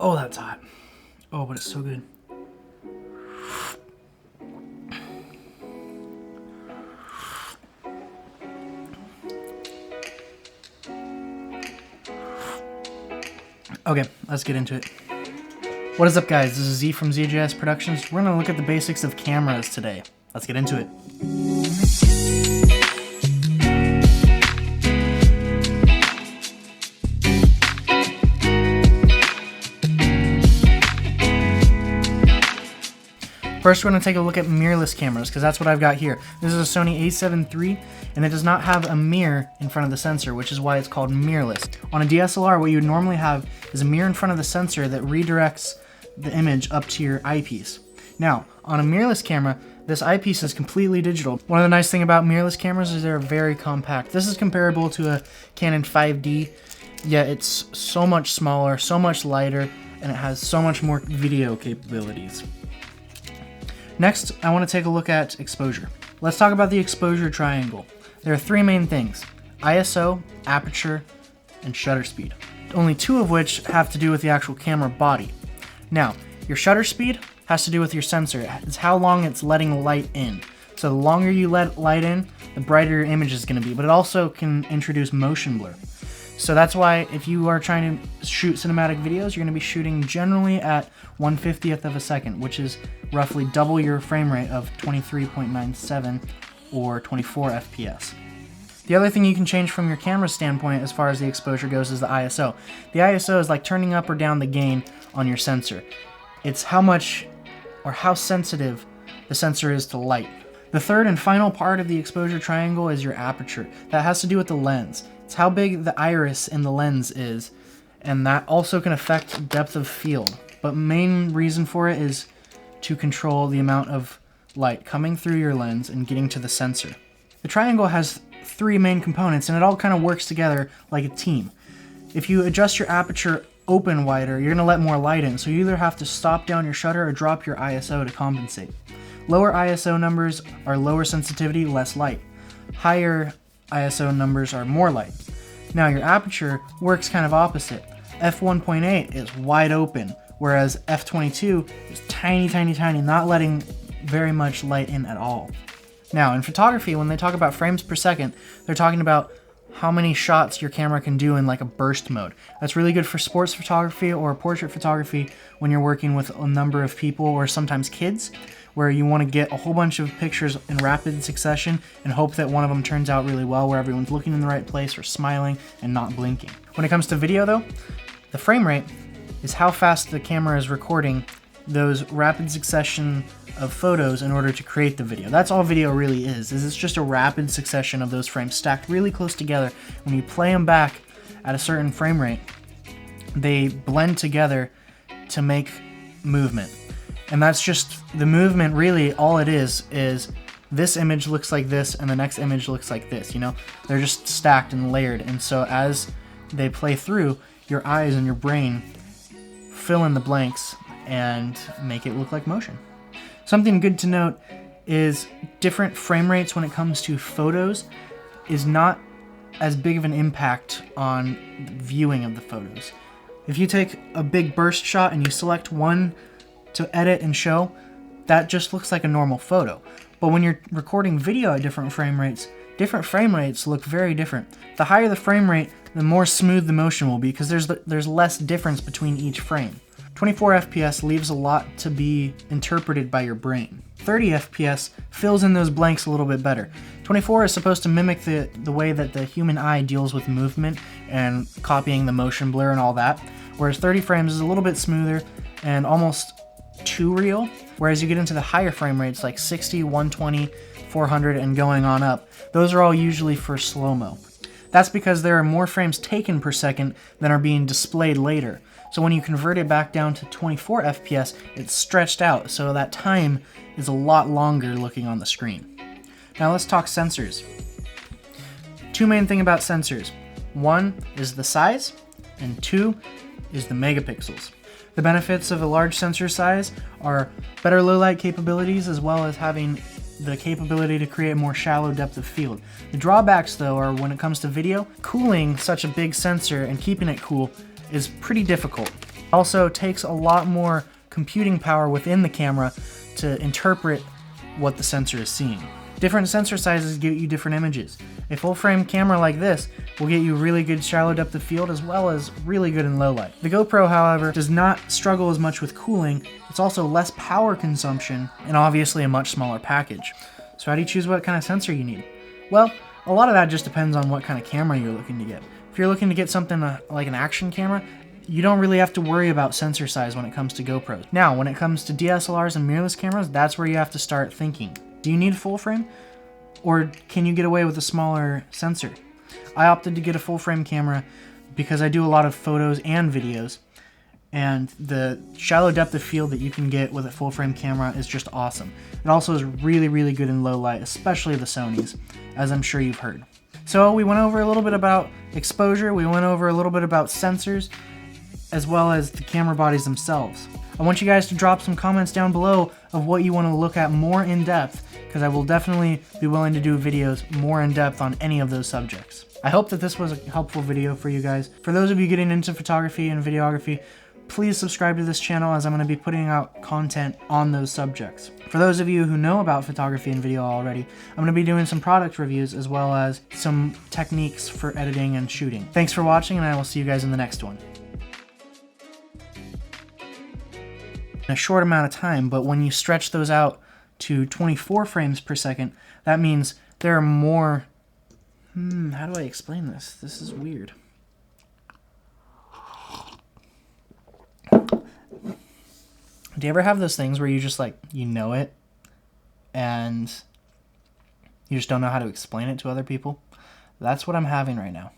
Oh, that's hot. Oh, but it's so good. Okay, let's get into it. What is up, guys? This is Z from ZJS Productions. We're gonna look at the basics of cameras today. Let's get into it. First, we're going to take a look at mirrorless cameras, because that's what I've got here. This is a Sony a7 III, and it does not have a mirror in front of the sensor, which is why it's called mirrorless. On a DSLR, what you would normally have is a mirror in front of the sensor that redirects the image up to your eyepiece. Now, on a mirrorless camera, this eyepiece is completely digital. One of the nice things about mirrorless cameras is they're very compact. This is comparable to a Canon 5D, yet it's so much smaller, so much lighter, and it has so much more video capabilities. Next, I want to take a look at exposure. Let's talk about the exposure triangle. There are three main things: ISO, aperture, and shutter speed. Only two of which have to do with the actual camera body. Now, your shutter speed has to do with your sensor. It's how long it's letting light in. So the longer you let light in, the brighter your image is going to be, but it also can introduce motion blur. So that's why if you are trying to shoot cinematic videos, you're going to be shooting generally at 1/50th of a second, which is roughly double your frame rate of 23.97 or 24 FPS. The other thing you can change from your camera standpoint as far as the exposure goes is the ISO. The ISO is like turning up or down the gain on your sensor. It's how much or how sensitive the sensor is to light. The third and final part of the exposure triangle is your aperture. That has to do with the lens. It's how big the iris in the lens is, and that also can affect depth of field. But main reason for it is to control the amount of light coming through your lens and getting to the sensor. The triangle has three main components, and it all kind of works together like a team. If you adjust your aperture open wider, you're going to let more light in, so you either have to stop down your shutter or drop your ISO to compensate. Lower ISO numbers are lower sensitivity, less light. Higher ISO numbers are more light. Now your aperture works kind of opposite. f1.8 is wide open, whereas f22 is tiny, tiny, tiny, not letting very much light in at all. Now in photography, when they talk about frames per second, they're talking about how many shots your camera can do in like a burst mode. That's really good for sports photography or portrait photography when you're working with a number of people or sometimes kids, where you want to get a whole bunch of pictures in rapid succession and hope that one of them turns out really well, where everyone's looking in the right place or smiling and not blinking. When it comes to video though, the frame rate is how fast the camera is recording those rapid succession of photos in order to create the video. That's all video really is it's just a rapid succession of those frames stacked really close together. When you play them back at a certain frame rate, they blend together to make movement. And that's just the movement. Really all it is this image looks like this and the next image looks like this, you know? They're just stacked and layered, and so as they play through, your eyes and your brain fill in the blanks and make it look like motion. Something good to note is different frame rates when it comes to photos is not as big of an impact on viewing of the photos. If you take a big burst shot and you select one to edit and show, that just looks like a normal photo. But when you're recording video at different frame rates look very different. The higher the frame rate, the more smooth the motion will be, because there's less difference between each frame. 24 FPS leaves a lot to be interpreted by your brain. 30 FPS fills in those blanks a little bit better. 24 is supposed to mimic the way that the human eye deals with movement and copying the motion blur and all that, whereas 30 frames is a little bit smoother and almost too real. Whereas you get into the higher frame rates like 60, 120, 400 and going on up, those are all usually for slow-mo. That's because there are more frames taken per second than are being displayed later. So when you convert it back down to 24 FPS, it's stretched out, so that time is a lot longer looking on the screen. Now let's talk sensors. Two main things about sensors. One is the size, and two is the megapixels. The benefits of a large sensor size are better low light capabilities, as well as having the capability to create more shallow depth of field. The drawbacks though are when it comes to video, cooling such a big sensor and keeping it cool is pretty difficult. Also takes a lot more computing power within the camera to interpret what the sensor is seeing. Different sensor sizes get you different images. A full frame camera like this will get you really good shallow depth of field as well as really good in low light. The GoPro, however, does not struggle as much with cooling. It's also less power consumption and obviously a much smaller package. So how do you choose what kind of sensor you need? Well, a lot of that just depends on what kind of camera you're looking to get. If you're looking to get something like an action camera, you don't really have to worry about sensor size when it comes to GoPros. Now, when it comes to DSLRs and mirrorless cameras, that's where you have to start thinking. Do you need a full frame? Or can you get away with a smaller sensor? I opted to get a full frame camera because I do a lot of photos and videos, and the shallow depth of field that you can get with a full frame camera is just awesome. It also is really, really good in low light, especially the Sonys, as I'm sure you've heard. So we went over a little bit about exposure, we went over a little bit about sensors, as well as the camera bodies themselves. I want you guys to drop some comments down below of what you want to look at more in depth, because I will definitely be willing to do videos more in depth on any of those subjects. I hope that this was a helpful video for you guys. For those of you getting into photography and videography, please subscribe to this channel as I'm going to be putting out content on those subjects. For those of you who know about photography and video already, I'm going to be doing some product reviews as well as some techniques for editing and shooting. Thanks for watching, and I will see you guys in the next one. A short amount of time, but when you stretch those out to 24 frames per second, that means there are more... how do I explain this? This is weird. Do you ever have those things where you just like, you know it, and you just don't know how to explain it to other people? That's what I'm having right now.